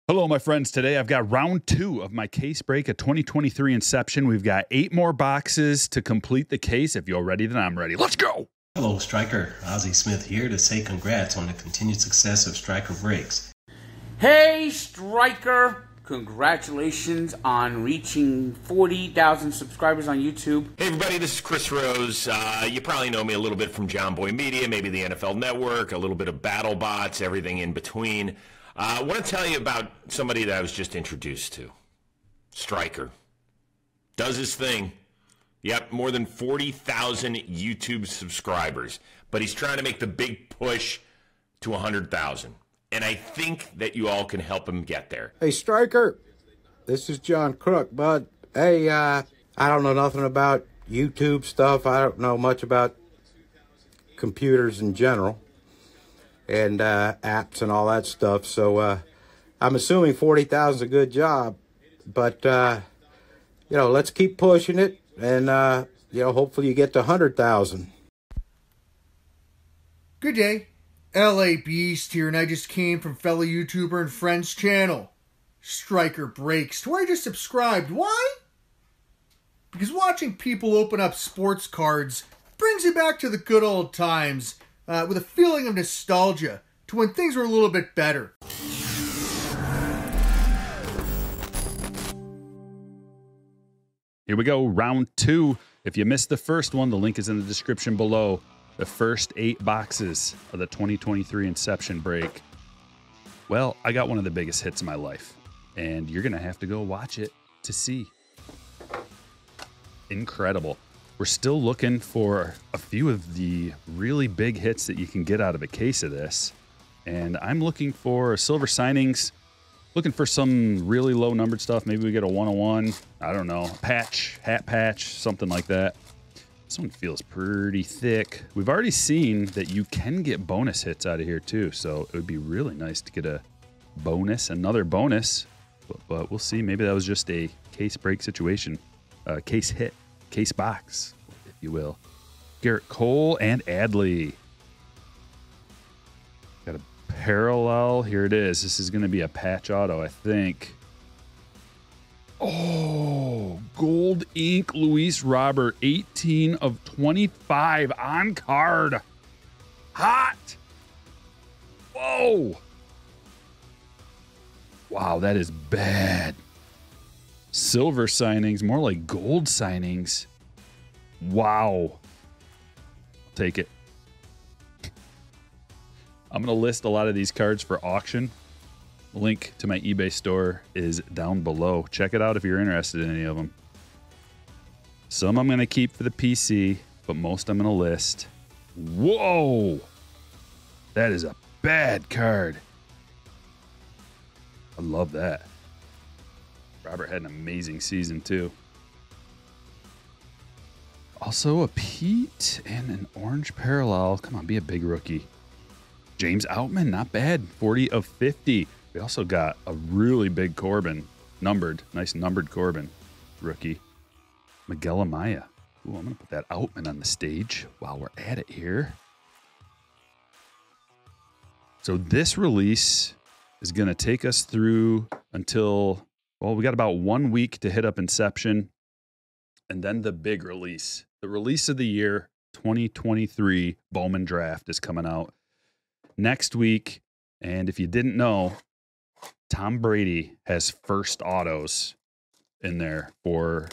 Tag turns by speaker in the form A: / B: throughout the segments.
A: Hello, my friends. Today I've got round 2 of my case break of 2023 Inception. We've got 8 more boxes to complete the case. If you're ready, then I'm ready. Let's go.
B: Hello, Stryker. Ozzie Smith here to say congrats on the continued success of Stryker Breaks.
C: Hey, Stryker! Congratulations on reaching 40,000 subscribers on YouTube.
D: Hey everybody, this is Chris Rose. You probably know me a little bit from John Boy Media, maybe the NFL Network, a little bit of BattleBots, everything in between. I want to tell you about somebody that I was just introduced to. Stryker. Does his thing. Yep, more than 40,000 YouTube subscribers. But he's trying to make the big push to 100,000. And I think that you all can help him get there.
E: Hey, Stryker. This is John Crook, bud. Hey, I don't know nothing about YouTube stuff. I don't know much about computers in general and apps and all that stuff. So I'm assuming 40,000 is a good job. But, you know, let's keep pushing it. And, you know, hopefully you get to 100,000.
F: Good day. LA Beast here, and I just came from fellow YouTuber and friend's channel, Stryker Breaks, to where I just subscribed. Why? Because watching people open up sports cards brings you back to the good old times, with a feeling of nostalgia to when things were a little bit better.
A: Here we go, round 2. If you missed the first one, the link is in the description below. The first 8 boxes of the 2023 Inception break. Well, I got one of the biggest hits of my life, and you're going to have to go watch it to see. Incredible. We're still looking for a few of the really big hits that you can get out of a case of this, and I'm looking for silver signings, looking for some really low numbered stuff. Maybe we get a 101, I don't know, patch, hat patch, something like that. This one feels pretty thick. We've already seen that you can get bonus hits out of here too, so it would be really nice to get a bonus, another bonus, but we'll see. Maybe that was just a case break situation, case hit, case box, if you will. Garrett Cole and Adley. Got a parallel, here it is. This is gonna be a patch auto, I think. Oh, gold ink Luis Robert, 18 of 25 on card. Hot. Whoa. Wow, that is bad. Silver signings, more like gold signings. Wow. I'll take it. I'm going to list a lot of these cards for auction. Link to my eBay store is down below. Check it out if you're interested in any of them. Some I'm going to keep for the PC, but most I'm going to list. Whoa! That is a bad card. I love that. Robert had an amazing season too. Also a Pete and an orange parallel. Come on, be a big rookie. James Outman, not bad. 40 of 50. We also got a really big Corbin, numbered, nice numbered Corbin, rookie. Miguel Amaya. Ooh, I'm going to put that Outman on the stage while we're at it here. So this release is going to take us through until, well, we got about 1 week to hit up Inception. And then the big release. The release of the year, 2023 Bowman Draft is coming out next week. And if you didn't know, Tom Brady has first autos in there for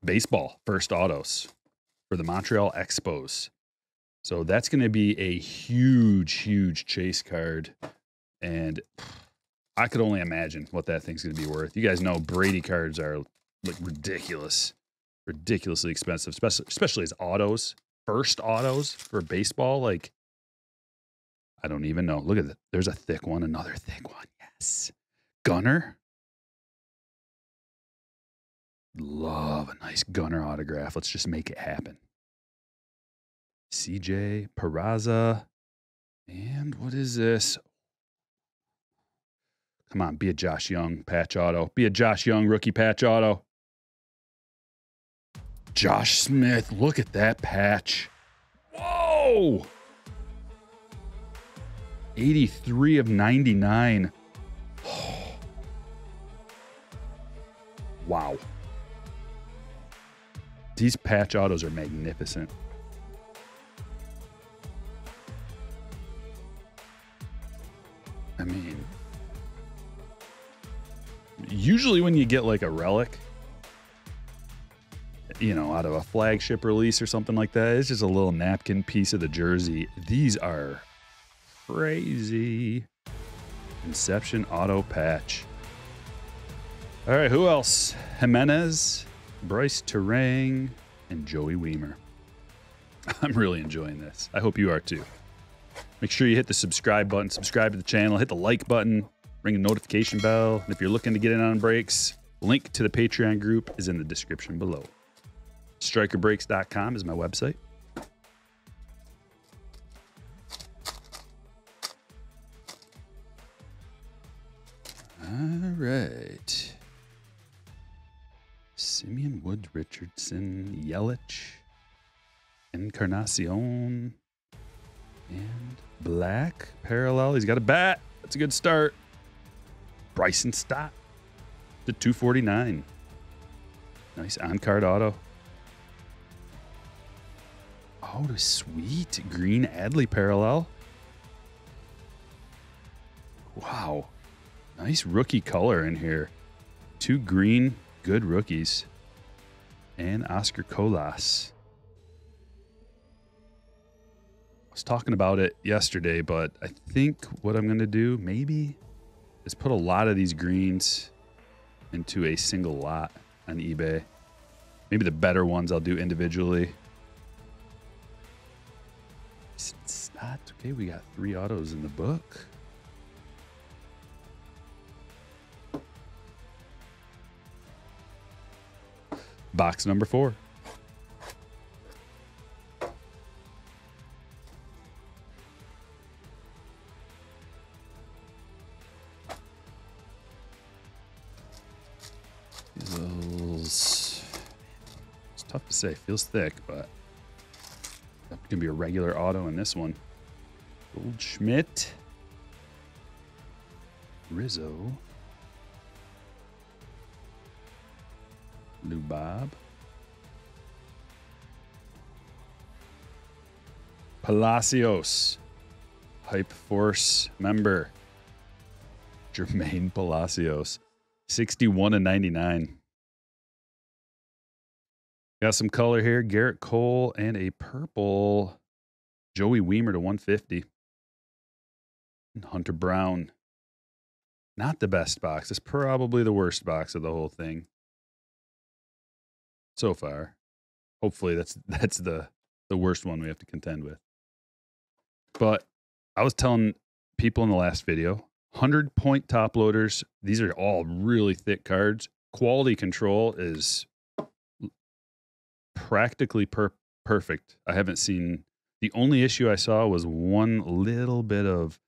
A: baseball, first autos for the Montreal Expos. So that's going to be a huge, huge chase card. And I could only imagine what that thing's going to be worth. You guys know Brady cards are like ridiculously expensive, especially as autos, first autos for baseball. Like, I don't even know. Look at that. There's a thick one, another thick one. Yes. Gunner. Love a nice Gunner autograph. Let's just make it happen. CJ Peraza. And what is this? Come on, be a Josh Young patch auto. Be a Josh Young rookie patch auto. Josh Smith. Look at that patch. Whoa. 83 of 99. Oh, Wow. These patch autos are magnificent. I mean, usually when you get like a relic, you know, out of a flagship release or something like that, it's just a little napkin piece of the jersey. These are crazy. Inception auto patch. All right, who else? Jimenez, Bryce Terang, and Joey Weimer. I'm really enjoying this. I hope you are too. Make sure you hit the subscribe button, subscribe to the channel, hit the like button, ring the notification bell. And if you're looking to get in on breaks, link to the Patreon group is in the description below. StrykerBreaks.com is my website. All right. Simeon Woods Richardson, Yelich, Encarnacion, and Black parallel. He's got a bat. That's a good start. Bryson Stott to 249. Nice on-card auto. Oh, the sweet green Adley parallel. Wow. Nice rookie color in here. 2 green, good rookies. And Oscar Colas. I was talking about it yesterday, but I think what I'm going to do maybe is put a lot of these greens into a single lot on eBay. Maybe the better ones I'll do individually. It's not okay. We got 3 autos in the book. Box number 4. Feels, it's tough to say. Feels thick, but it's gonna be a regular auto in this one. Goldschmidt, Rizzo, Lubab, Palacios, Hype Force member, Jermaine Palacios, 61/99. Got some color here. Garrett Cole and a purple Joey Weimer to 150. And Hunter Brown. Not the best box. It's probably the worst box of the whole thing so far. Hopefully that's the worst one we have to contend with. But I was telling people in the last video, 100-point top loaders. These are all really thick cards. Quality control is practically perfect. I haven't seen, the only issue I saw was one little bit of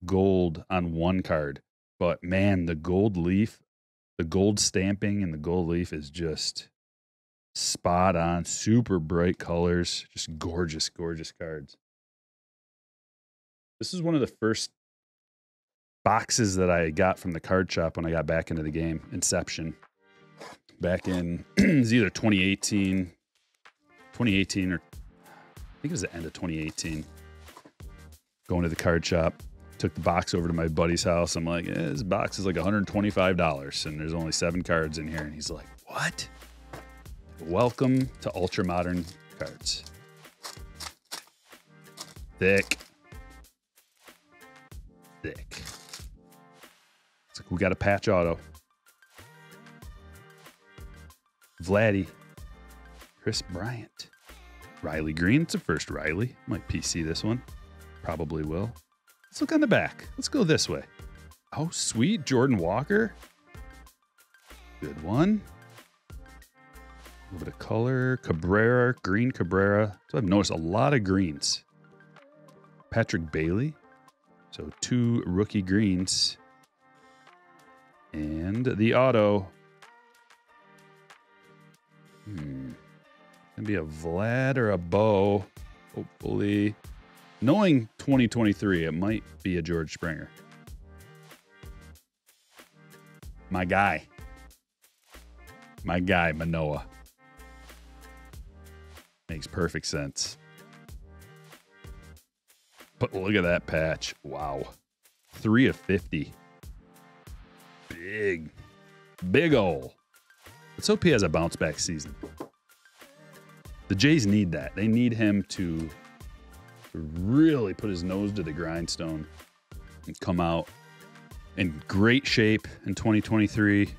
A: gold on one card. But man, the gold leaf, the gold stamping and the gold leaf is just spot on. Super bright colors. Just gorgeous, gorgeous cards. This is one of the first boxes that I got from the card shop when I got back into the game. Inception. Back in, it was either 2018 or I think it was the end of 2018. Going to the card shop. Took the box over to my buddy's house. I'm like, this box is like $125 and there's only 7 cards in here. And he's like, what? Welcome to ultra modern cards. Thick. Thick. It's like we got a patch auto. Vladdy. Chris Bryant. Riley Green. It's a first Riley. Might PC this one. Probably will. Let's look on the back. Let's go this way. Oh, sweet. Jordan Walker. Good one. A little bit of color. Cabrera. Green Cabrera. So I've noticed a lot of greens. Patrick Bailey. So 2 rookie greens. And the auto. Gonna be a Vlad or a Bo. Hopefully. Knowing 2023, it might be a George Springer. My guy. My guy, Manoa. Makes perfect sense. But look at that patch. Wow. 3 of 50. Big ol'. Let's hope he has a bounce back season. The Jays need that. They need him to really put his nose to the grindstone and come out in great shape in 2023.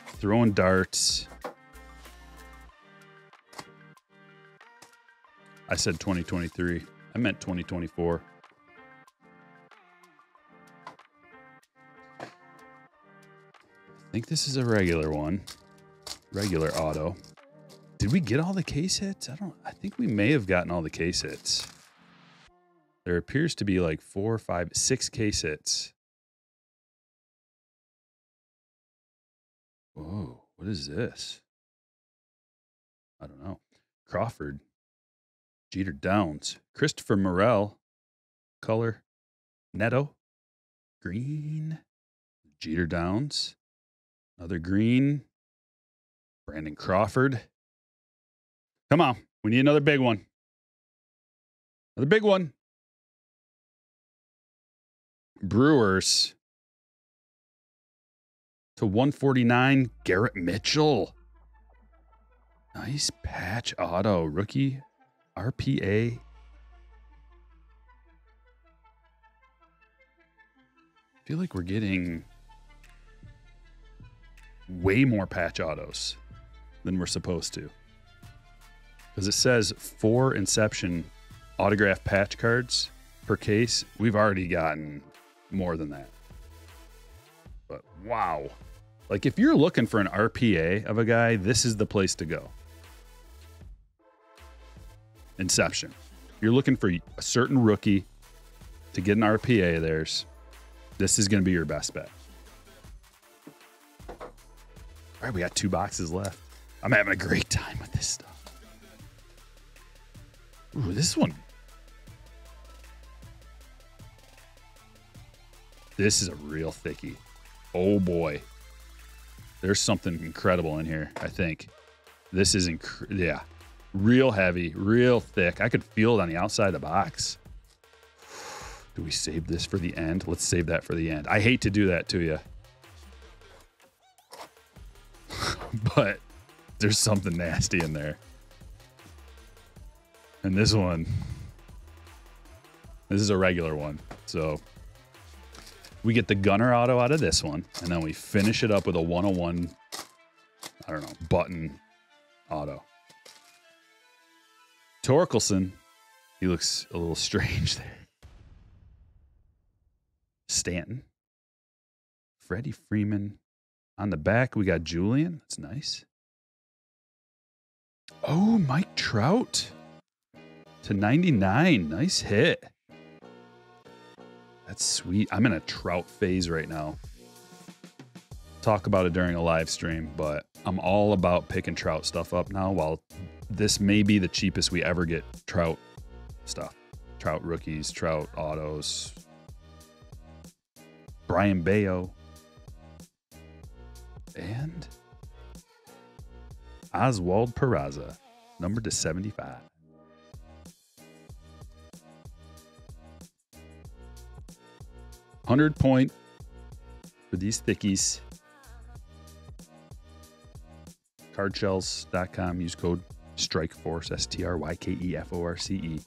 A: Throwing darts. I said 2023. I meant 2024. I think this is a regular one. Regular auto. Did we get all the case hits? I think we may have gotten all the case hits. There appears to be like 4, 5, 6 case hits. Whoa, what is this? I don't know. Crawford. Jeter Downs. Christopher Morel. Color. Neto. Green. Jeter Downs. Another green. Brandon Crawford. Come on. We need another big one. Another big one. Brewers. To 149, Garrett Mitchell. Nice patch auto. Rookie RPA. I feel like we're getting way more patch autos than we're supposed to. Because it says 4 Inception autograph patch cards per case. We've already gotten more than that. But wow. Like if you're looking for an RPA of a guy, this is the place to go. Inception. You're looking for a certain rookie to get an RPA of theirs. This is going to be your best bet. All right, we got 2 boxes left. I'm having a great time with this stuff. Ooh, this one. This is a real thickie. Oh boy. There's something incredible in here, I think. This is, yeah. Real heavy, real thick. I could feel it on the outside of the box. Do we save this for the end? Let's save that for the end. I hate to do that to you. But there's something nasty in there. And this one, this is a regular one. So we get the Gunner auto out of this one, and then we finish it up with a 101, I don't know, button auto. Torkelson, he looks a little strange there. Stanton. Freddie Freeman. On the back, we got Julian. That's nice. Oh, Mike Trout. To 99. Nice hit. That's sweet. I'm in a Trout phase right now. Talk about it during a live stream, but I'm all about picking Trout stuff up now, while this may be the cheapest we ever get Trout stuff. Trout rookies, Trout autos. Brian Bayo. And Oswald Peraza, numbered to 75. $100 for these thickies. Cardshells.com. Use code STRYKEFORCE, STRYKEFORCE. Get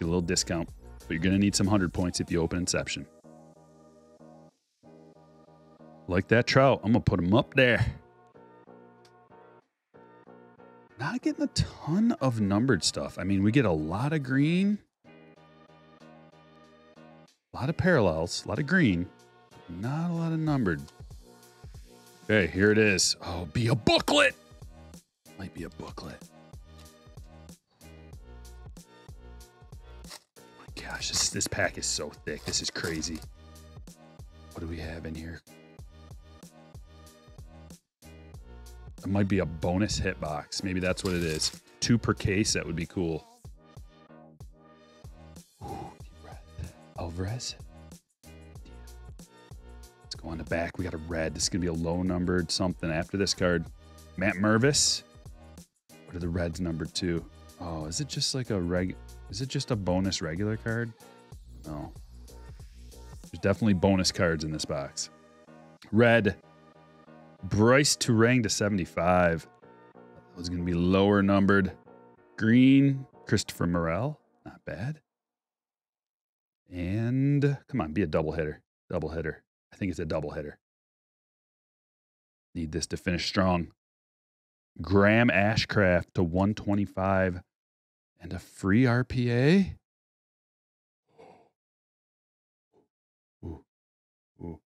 A: a little discount, but you're going to need some 100 points if you open Inception. Like that Trout, I'm going to put him up there. Not getting a ton of numbered stuff. I mean, we get a lot of green, a lot of parallels, a lot of green, not a lot of numbered. Okay, here it is. Oh, be a booklet. Might be a booklet. Oh my gosh, this pack is so thick. This is crazy. What do we have in here? It might be a bonus hit box. Maybe that's what it is. 2 per case. That would be cool. Ooh, deep breath. Alvarez. Let's go on the back. We got a red. This is going to be a low numbered something after this card. Matt Mervis. What are the reds numbered to? Oh, is it just like is it just a bonus regular card? No. There's definitely bonus cards in this box. Red. Bryce Turang to 75. That was going to be lower numbered. Green. Christopher Morel. Not bad. And come on, be a double hitter. Double hitter. I think it's a double hitter. Need this to finish strong. Graham Ashcraft to 125 and a free RPA. Ooh. Ooh.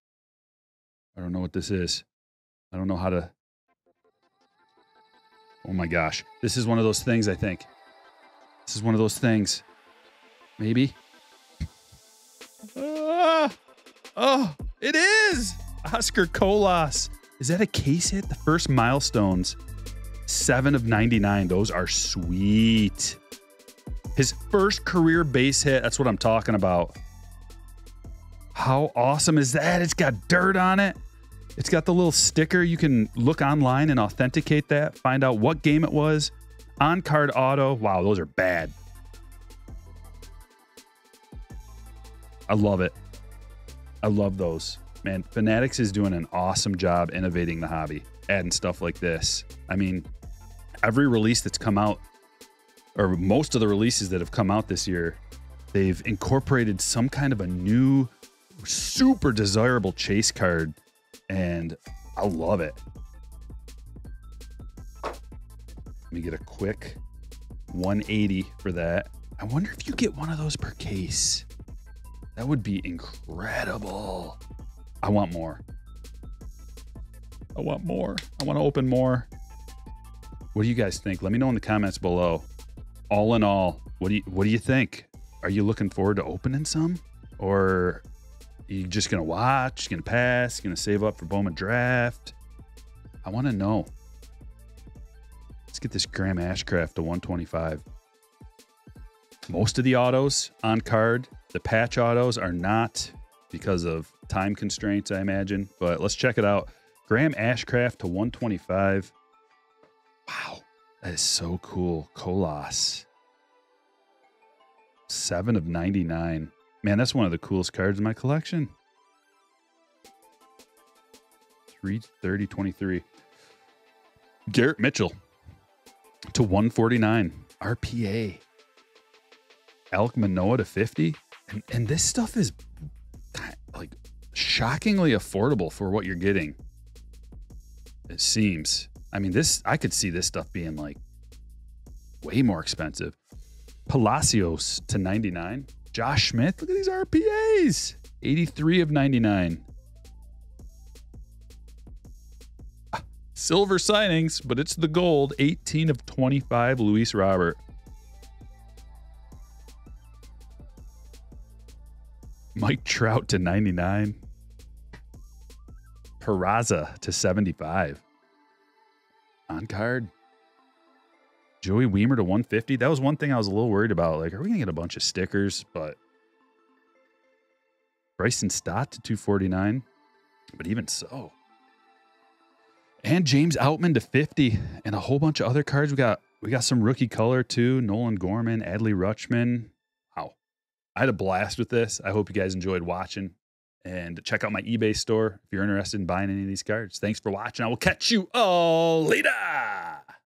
A: I don't know what this is. I don't know how to. Oh my gosh. This is one of those things, I think. This is one of those things. Maybe. Oh, it is. Oscar Colas. Is that a case hit? The first milestones. 7 of 99. Those are sweet. His first career base hit. That's what I'm talking about. How awesome is that? It's got dirt on it. It's got the little sticker. You can look online and authenticate that. Find out what game it was. On-card auto. Wow, those are bad. I love it. I love those. Man, Fanatics is doing an awesome job innovating the hobby. Adding stuff like this. I mean, every release that's come out, or most of the releases that have come out this year, they've incorporated some kind of a new, super desirable chase card, and I love it. Let me get a quick 180 for that. I wonder if you get one of those per case. That would be incredible. I want more. I want more. I want to open more. What do you guys think? Let me know in the comments below. All in all, what do you think? Are you looking forward to opening some? Or are you just going to watch, going to pass, going to save up for Bowman Draft? I want to know. Let's get this Graham Ashcraft to 125. Most of the autos on card, the patch autos are not because of time constraints, I imagine. But let's check it out. Graham Ashcraft to 125. Wow, that is so cool. Colas. 7 of 99. Man, that's one of the coolest cards in my collection. 330-23. Garrett Mitchell to 149. RPA. Alec Manoah to 50. And this stuff is like shockingly affordable for what you're getting. It seems. I mean, I could see this stuff being like way more expensive. Palacios to 99. Josh Smith. Look at these RPAs. 83 of 99. Silver signings, but it's the gold. 18 of 25. Luis Robert. Mike Trout to 99. Peraza to 75. On card. Joey Weimer to 150. That was one thing I was a little worried about. Like, are we going to get a bunch of stickers? But Bryson Stott to 249. But even so. And James Outman to 50. And a whole bunch of other cards. We got some rookie color too. Nolan Gorman, Adley Rutschman. Wow. I had a blast with this. I hope you guys enjoyed watching. And check out my eBay store if you're interested in buying any of these cards. Thanks for watching. I will catch you all later.